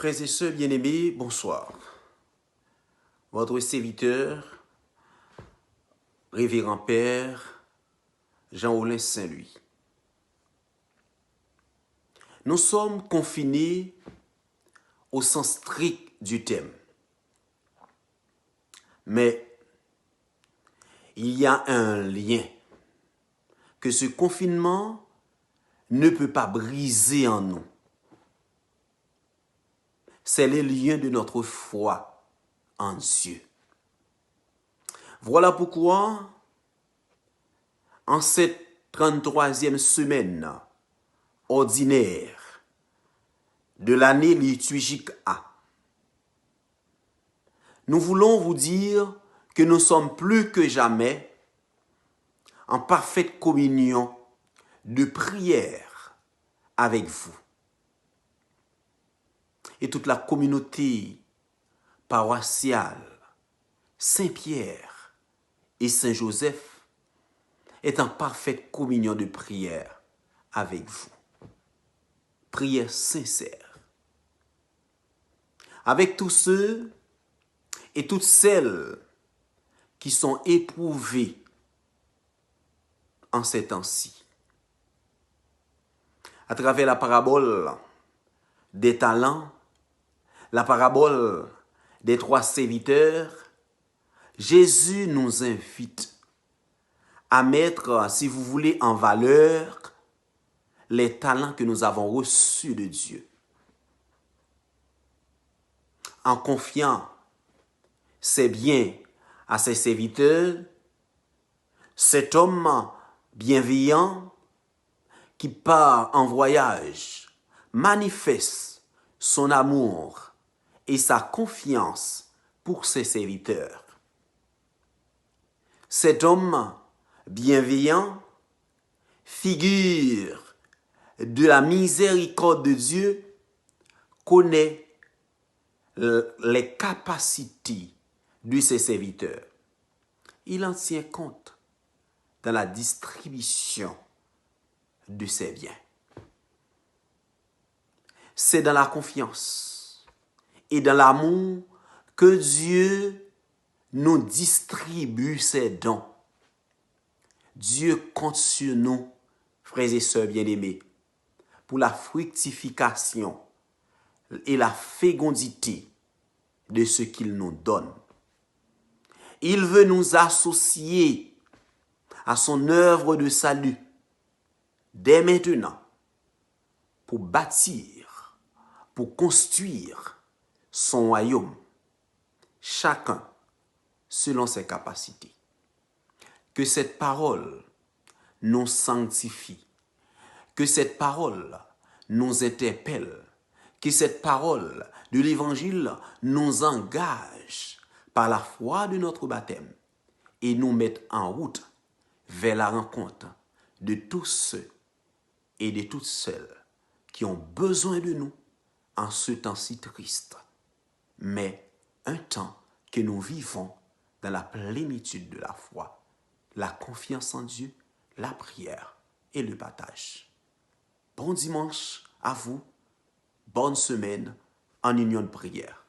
Frères et sœurs bien-aimés, bonsoir. Votre serviteur, révérend Père Jean-Aulin Saint-Louis. Nous sommes confinés au sens strict du terme. Mais il y a un lien que ce confinement ne peut pas briser en nous. C'est le lien de notre foi en Dieu. Voilà pourquoi, en cette 33e semaine ordinaire de l'année liturgique A, nous voulons vous dire que nous sommes plus que jamais en parfaite communion de prière avec vous. Et toute la communauté paroissiale Saint-Pierre et Saint-Joseph est en parfaite communion de prière avec vous. Prière sincère. Avec tous ceux et toutes celles qui sont éprouvés en ces temps-ci. À travers la parabole des talents, la parabole des 3 serviteurs, Jésus nous invite à mettre, si vous voulez, en valeur les talents que nous avons reçus de Dieu. En confiant ses biens à ses serviteurs, cet homme bienveillant qui part en voyage manifeste son amour et sa confiance pour ses serviteurs. Cet homme bienveillant, figure de la miséricorde de Dieu, connaît les capacités de ses serviteurs. Il en tient compte dans la distribution de ses biens. C'est dans la confiance et dans l'amour que Dieu nous distribue ses dons. Dieu compte sur nous, frères et sœurs bien-aimés, pour la fructification et la fécondité de ce qu'il nous donne. Il veut nous associer à son œuvre de salut dès maintenant pour bâtir, pour construire son royaume, chacun selon ses capacités. Que cette parole nous sanctifie, que cette parole nous interpelle, que cette parole de l'Évangile nous engage par la foi de notre baptême et nous mette en route vers la rencontre de tous ceux et de toutes celles qui ont besoin de nous en ce temps si triste, mais un temps que nous vivons dans la plénitude de la foi, la confiance en Dieu, la prière et le partage. Bon dimanche à vous, bonne semaine en union de prière.